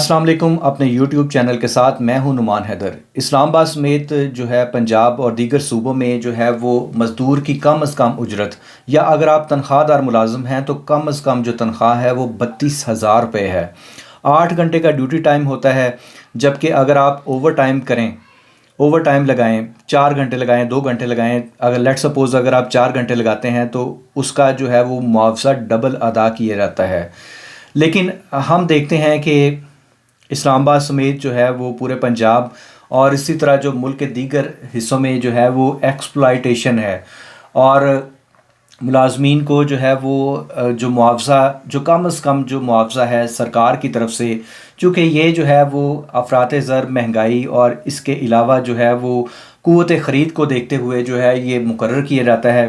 السلام علیکم، اپنے یوٹیوب چینل کے ساتھ میں ہوں نعمان حیدر۔ اسلام آباد سمیت جو ہے پنجاب اور دیگر صوبوں میں جو ہے وہ مزدور کی کم از کم اجرت، یا اگر آپ تنخواہ دار ملازم ہیں تو کم از کم جو تنخواہ ہے وہ 32,000 روپے ہے۔ 8 گھنٹے کا ڈیوٹی ٹائم ہوتا ہے، جبکہ اگر آپ اوور ٹائم کریں، اوور ٹائم لگائیں، 4 گھنٹے لگائیں، 2 گھنٹے لگائیں، اگر لیٹ سپوز اگر آپ 4 گھنٹے لگاتے ہیں تو اس کا جو ہے وہ معاوضہ ڈبل ادا کیا جاتا ہے۔ لیکن ہم دیکھتے ہیں کہ اسلام آباد سمیت جو ہے وہ پورے پنجاب اور اسی طرح جو ملک کے دیگر حصوں میں جو ہے وہ ایکسپلائٹیشن ہے، اور ملازمین کو جو ہے وہ جو معاوضہ، جو کم از کم جو معاوضہ ہے سرکار کی طرف سے، چونکہ یہ جو ہے وہ افراط زر، مہنگائی اور اس کے علاوہ جو ہے وہ قوت خرید کو دیکھتے ہوئے جو ہے یہ مقرر کیا جاتا ہے،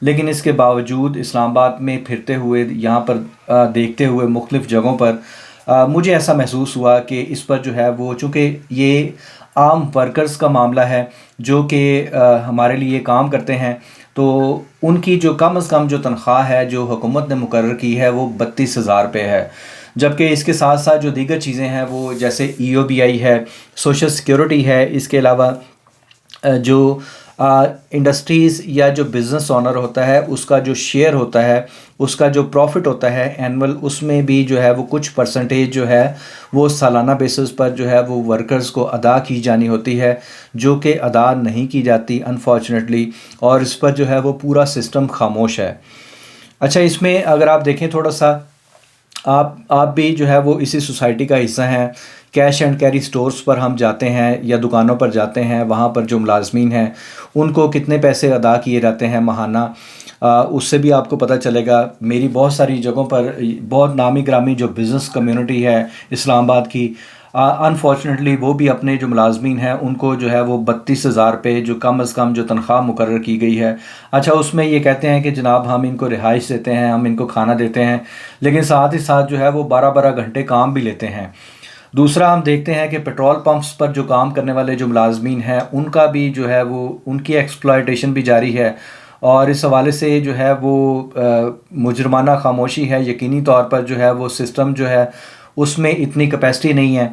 لیکن اس کے باوجود اسلام آباد میں پھرتے ہوئے، یہاں پر دیکھتے ہوئے مختلف جگہوں پر مجھے ایسا محسوس ہوا کہ اس پر جو ہے وہ، چونکہ یہ عام ورکرز کا معاملہ ہے جو کہ ہمارے لیے کام کرتے ہیں، تو ان کی جو کم از کم جو تنخواہ ہے جو حکومت نے مقرر کی ہے وہ 32,000 روپے ہے، جبکہ اس کے ساتھ ساتھ جو دیگر چیزیں ہیں وہ جیسے EOBI ہے، سوشل سیکیورٹی ہے، اس کے علاوہ جو انڈسٹریز یا جو بزنس اونر ہوتا ہے اس کا جو شیئر ہوتا ہے، اس کا جو پروفٹ ہوتا ہے اینول، اس میں بھی جو ہے وہ کچھ پرسنٹیج جو ہے وہ سالانہ بیسس پر جو ہے وہ ورکرز کو ادا کی جانی ہوتی ہے، جو کہ ادا نہیں کی جاتی انفارچونیٹلی، اور اس پر جو ہے وہ پورا سسٹم خاموش ہے۔ اچھا، اس میں اگر آپ دیکھیں تھوڑا سا، آپ بھی جو ہے وہ اسی سوسائٹی کا حصہ ہیں۔ کیش اینڈ کیری سٹورز پر ہم جاتے ہیں یا دکانوں پر جاتے ہیں، وہاں پر جو ملازمین ہیں ان کو کتنے پیسے ادا کیے جاتے ہیں ماہانہ، اس سے بھی آپ کو پتہ چلے گا۔ میری بہت ساری جگہوں پر بہت نامی گرامی جو بزنس کمیونٹی ہے اسلام آباد کی، انفارچونیٹلی وہ بھی اپنے جو ملازمین ہیں ان کو جو ہے وہ 32,000 روپے جو کم از کم جو تنخواہ مقرر کی گئی ہے، اچھا اس میں یہ کہتے ہیں کہ جناب ہم ان کو رہائش دیتے ہیں، ہم ان کو کھانا دیتے ہیں، لیکن ساتھ ہی ساتھ جو ہے وہ 12 گھنٹے کام بھی لیتے ہیں۔ دوسرا ہم دیکھتے ہیں کہ پیٹرول پمپس پر جو کام کرنے والے جو ملازمین ہیں ان کا بھی جو ہے وہ، ان کی ایکسپلائٹیشن بھی جاری ہے، اور اس حوالے سے جو ہے وہ مجرمانہ خاموشی ہے۔ یقینی طور پر جو ہے وہ سسٹم جو ہے اس میں اتنی کیپیسٹی نہیں ہے۔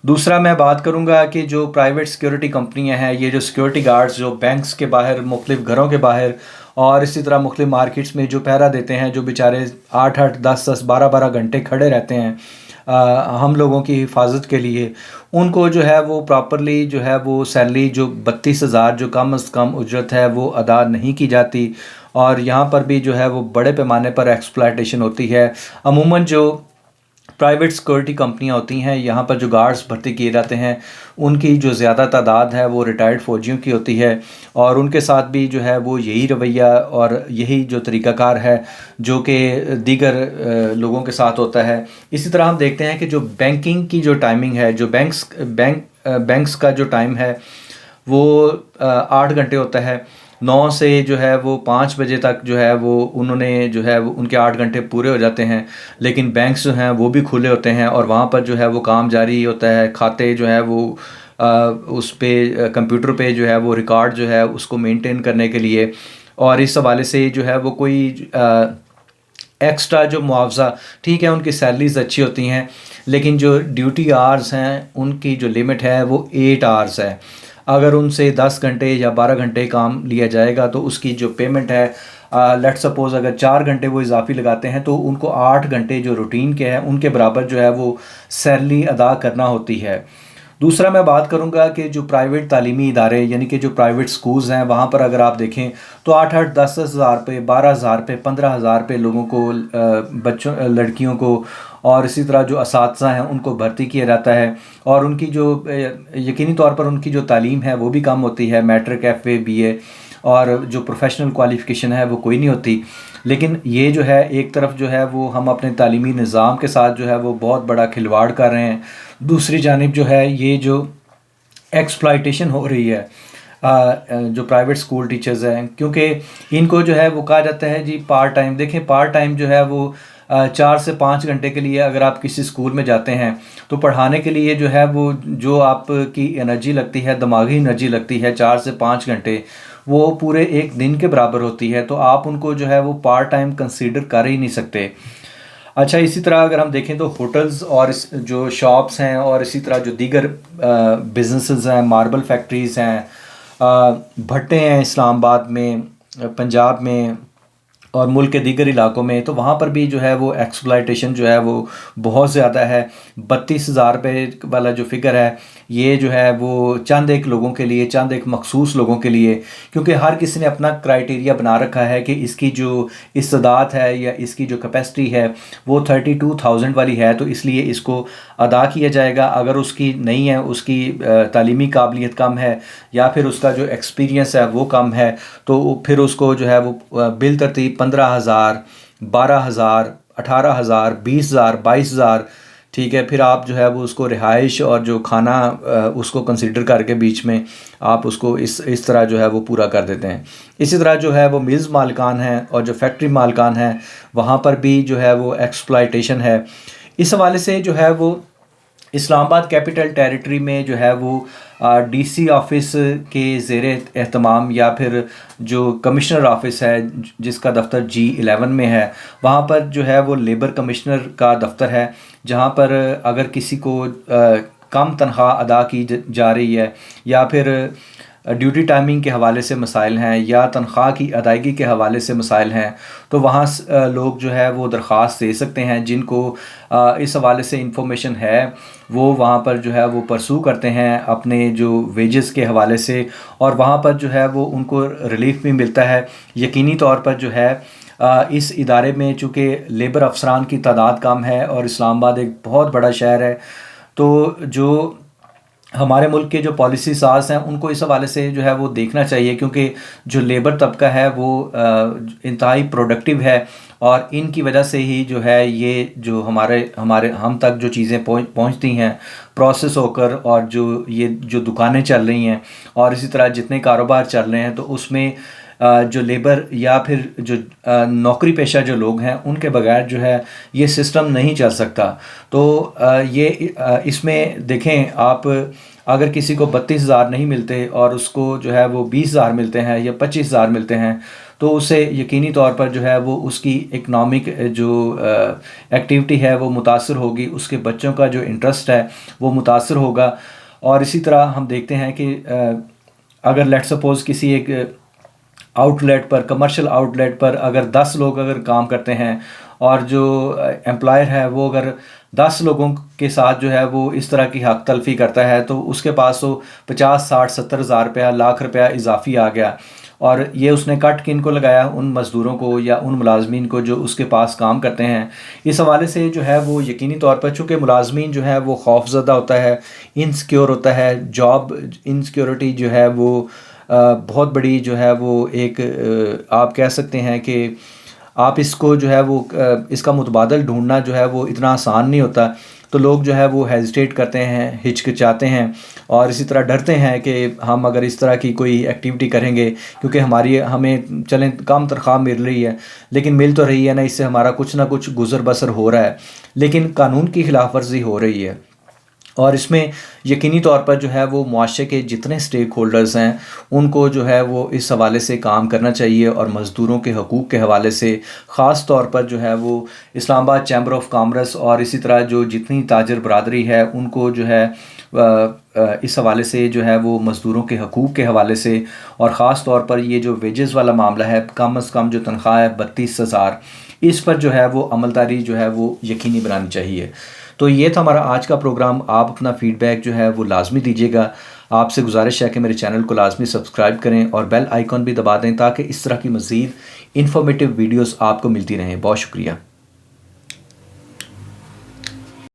دوسرا میں بات کروں گا کہ جو پرائیویٹ سیکیورٹی کمپنیاں ہیں، یہ جو سیکیورٹی گارڈز جو بینکس کے باہر، مختلف گھروں کے باہر اور اسی طرح مختلف مارکیٹس میں جو پہرا دیتے ہیں، جو بیچارے 8 10 12 گھنٹے کھڑے رہتے ہیں ہم لوگوں کی حفاظت کے لیے، ان کو جو ہے وہ پراپرلی جو ہے وہ سیلری جو 32,000 جو کم از کم اجرت ہے وہ ادا نہیں کی جاتی، اور یہاں پر بھی جو ہے وہ بڑے پیمانے پر ایکسپلائٹیشن ہوتی ہے۔ عموماً جو پرائیویٹ سیکورٹی کمپنیاں ہوتی ہیں، یہاں پر جو گارڈز بھرتی کیے جاتے ہیں ان کی جو زیادہ تعداد ہے وہ ریٹائرڈ فوجیوں کی ہوتی ہے، اور ان کے ساتھ بھی جو ہے وہ یہی رویہ اور یہی جو طریقہ کار ہے جو کہ دیگر لوگوں کے ساتھ ہوتا ہے۔ اسی طرح ہم دیکھتے ہیں کہ جو بینکنگ کی جو ٹائمنگ ہے، جو بینکس کا جو ٹائم ہے وہ 8 گھنٹے ہوتا ہے، 9 سے جو ہے وہ 5 بجے تک جو ہے وہ انہوں نے جو ہے ان کے 8 گھنٹے پورے ہو جاتے ہیں، لیکن بینکس جو ہیں وہ بھی کھلے ہوتے ہیں اور وہاں پر جو ہے وہ کام جاری ہوتا ہے۔ کھاتے جو ہے وہ اس پہ کمپیوٹر پہ جو ہے وہ ریکارڈ جو ہے اس کو مینٹین کرنے کے لیے، اور اس حوالے سے جو ہے وہ کوئی ایکسٹرا جو معاوضہ، ٹھیک ہے ان کی سیلریز اچھی ہوتی ہیں، لیکن جو ڈیوٹی آورز ہیں ان کی جو لمٹ ہے وہ 8 آورز ہے۔ اگر ان سے 10 گھنٹے یا 12 گھنٹے کام لیا جائے گا تو اس کی جو پیمنٹ ہے، لیٹ سپوز اگر 4 گھنٹے وہ اضافی لگاتے ہیں تو ان کو 8 گھنٹے جو روٹین کے ہیں ان کے برابر جو ہے وہ سیلری ادا کرنا ہوتی ہے۔ دوسرا میں بات کروں گا کہ جو پرائیویٹ تعلیمی ادارے، یعنی کہ جو پرائیویٹ سکولز ہیں، وہاں پر اگر آپ دیکھیں تو 8 10 ہزار روپے، 12,000 روپے، 15,000 روپے لوگوں کو، بچوں، لڑکیوں کو اور اسی طرح جو اساتذہ ہیں ان کو بھرتی کیا جاتا ہے، اور ان کی جو یقینی طور پر ان کی جو تعلیم ہے وہ بھی کم ہوتی ہے، میٹرک، FA BA، اور جو پروفیشنل کوالیفیکیشن ہے وہ کوئی نہیں ہوتی۔ لیکن یہ جو ہے ایک طرف جو ہے وہ ہم اپنے تعلیمی نظام کے ساتھ جو ہے وہ بہت بڑا کھلواڑ کر رہے ہیں، دوسری جانب جو ہے یہ جو ایکسپلائٹیشن ہو رہی ہے جو پرائیویٹ سکول ٹیچرز ہیں، کیونکہ ان کو جو ہے وہ کہا جاتا ہے جی پارٹ ٹائم۔ دیکھیں پارٹ ٹائم جو ہے وہ 4 سے 5 گھنٹے کے لیے اگر آپ کسی اسکول میں جاتے ہیں تو پڑھانے کے لیے جو ہے وہ جو آپ کی انرجی لگتی ہے، دماغی انرجی لگتی ہے 4 سے 5 گھنٹے، وہ پورے ایک دن کے برابر ہوتی ہے، تو آپ ان کو جو ہے وہ پارٹ ٹائم کنسیڈر کر ہی نہیں سکتے۔ اچھا، اسی طرح اگر ہم دیکھیں تو ہوٹلز اور جو شاپس ہیں اور اسی طرح جو دیگر بزنسز ہیں، ماربل فیکٹریز ہیں، بھٹے ہیں اسلام آباد میں، پنجاب میں اور ملک کے دیگر علاقوں میں، تو وہاں پر بھی جو ہے وہ ایکسپلائٹیشن جو ہے وہ بہت زیادہ ہے۔ 32,000 روپے والا جو فگر ہے یہ جو ہے وہ چند ایک لوگوں کے لیے، چند ایک مخصوص لوگوں کے لیے، کیونکہ ہر کسی نے اپنا کرائیٹیریا بنا رکھا ہے کہ اس کی جو استعداد ہے یا اس کی جو کیپیسٹی ہے وہ 32,000 والی ہے، تو اس لیے اس کو ادا کیا جائے گا۔ اگر اس کی نہیں ہے، اس کی تعلیمی قابلیت کم ہے یا پھر اس کا جو ایکسپیرینس ہے وہ کم ہے، تو پھر اس کو جو ہے وہ بالترتیب 15,000، 12,000، 18,000، 20,000، 22,000، ٹھیک ہے، پھر آپ جو ہے وہ اس کو رہائش اور جو کھانا اس کو کنسیڈر کر کے بیچ میں آپ اس کو اس طرح جو ہے وہ پورا کر دیتے ہیں۔ اسی طرح جو ہے وہ ملز مالکان ہیں اور جو فیکٹری مالکان ہیں وہاں پر بھی جو ہے وہ ایکسپلائٹیشن ہے۔ اس حوالے سے جو ہے وہ اسلام آباد کیپٹل ٹیریٹری میں جو ہے وہ ڈی سی آفس کے زیر اہتمام یا پھر جو کمشنر آفس ہے جس کا دفتر G11 میں ہے، وہاں پر جو ہے وہ لیبر کمشنر کا دفتر ہے، جہاں پر اگر کسی کو کم تنخواہ ادا کی جا رہی ہے یا پھر ڈیوٹی ٹائمنگ کے حوالے سے مسائل ہیں یا تنخواہ کی ادائیگی کے حوالے سے مسائل ہیں، تو وہاں لوگ جو ہے وہ درخواست دے سکتے ہیں۔ جن کو اس حوالے سے انفارمیشن ہے وہ وہاں پر جو ہے وہ پرسو کرتے ہیں اپنے جو ویجز کے حوالے سے، اور وہاں پر جو ہے وہ ان کو ریلیف بھی ملتا ہے۔ یقینی طور پر جو ہے اس ادارے میں چونکہ لیبر افسران کی تعداد کم ہے اور اسلام آباد ایک بہت بڑا شہر ہے، تو جو ہمارے ملک کے جو پالیسی ساز ہیں ان کو اس حوالے سے جو ہے وہ دیکھنا چاہیے، کیونکہ جو لیبر طبقہ ہے وہ انتہائی پروڈکٹیو ہے، اور ان کی وجہ سے ہی جو ہے یہ جو ہمارے ہم تک جو چیزیں پہنچتی ہیں پروسیس ہو کر، اور یہ جو دکانیں چل رہی ہیں اور اسی طرح جتنے کاروبار چل رہے ہیں، تو اس میں جو لیبر یا پھر جو نوکری پیشہ جو لوگ ہیں ان کے بغیر جو ہے یہ سسٹم نہیں چل سکتا۔ تو یہ اس میں دیکھیں آپ، اگر کسی کو 32,000 نہیں ملتے اور اس کو جو ہے وہ 20,000 ملتے ہیں یا 25,000 ملتے ہیں، تو اسے یقینی طور پر جو ہے وہ اس کی اکنامک جو ایکٹیویٹی ہے وہ متاثر ہوگی، اس کے بچوں کا جو انٹرسٹ ہے وہ متاثر ہوگا۔ اور اسی طرح ہم دیکھتے ہیں کہ اگر لیٹ سپوز کسی ایک آؤٹ لیٹ پر، کمرشل آؤٹ لیٹ پر اگر 10 لوگ اگر کام کرتے ہیں اور جو امپلائر ہے وہ اگر 10 لوگوں کے ساتھ جو ہے وہ اس طرح کی حق تلفی کرتا ہے، تو اس کے پاس تو 50، 60، 70 ہزار روپیہ، لاکھ روپیہ اضافی آ گیا، اور یہ اس نے کٹ کن کو لگایا؟ ان مزدوروں کو یا ان ملازمین کو جو اس کے پاس کام کرتے ہیں۔ اس حوالے سے جو ہے وہ یقینی طور پر چونکہ ملازمین جو ہے وہ خوف زدہ ہوتا ہے، انسیکیور ہوتا ہے، جاب انسیکیورٹی جو ہے وہ بہت بڑی جو ہے وہ ایک آپ کہہ سکتے ہیں کہ آپ اس کو جو ہے وہ اس کا متبادل ڈھونڈنا جو ہے وہ اتنا آسان نہیں ہوتا، تو لوگ جو ہے وہ ہیزیٹیٹ کرتے ہیں، ہچکچاتے ہیں، اور اسی طرح ڈرتے ہیں کہ ہم اگر اس طرح کی کوئی ایکٹیویٹی کریں گے، کیونکہ ہمیں چلیں کم تنخواہ مل رہی ہے لیکن مل تو رہی ہے نا، اس سے ہمارا کچھ نہ کچھ گزر بسر ہو رہا ہے، لیکن قانون کی خلاف ورزی ہو رہی ہے۔ اور اس میں یقینی طور پر جو ہے وہ معاشرے کے جتنے سٹیک ہولڈرز ہیں ان کو جو ہے وہ اس حوالے سے کام کرنا چاہیے، اور مزدوروں کے حقوق کے حوالے سے خاص طور پر جو ہے وہ اسلام آباد چیمبر آف کامرس اور اسی طرح جو جتنی تاجر برادری ہے ان کو جو ہے اس حوالے سے جو ہے وہ مزدوروں کے حقوق کے حوالے سے، اور خاص طور پر یہ جو ویجز والا معاملہ ہے، کم از کم جو تنخواہ ہے 32,000، اس پر جو ہے وہ عملداری جو ہے وہ یقینی بنانی چاہیے۔ تو یہ تھا ہمارا آج کا پروگرام۔ آپ اپنا فیڈ بیک جو ہے وہ لازمی دیجیے گا۔ آپ سے گزارش ہے کہ میرے چینل کو لازمی سبسکرائب کریں اور بیل آئیکن بھی دبا دیں تاکہ اس طرح کی مزید انفارمیٹیو ویڈیوز آپ کو ملتی رہیں۔ بہت شکریہ۔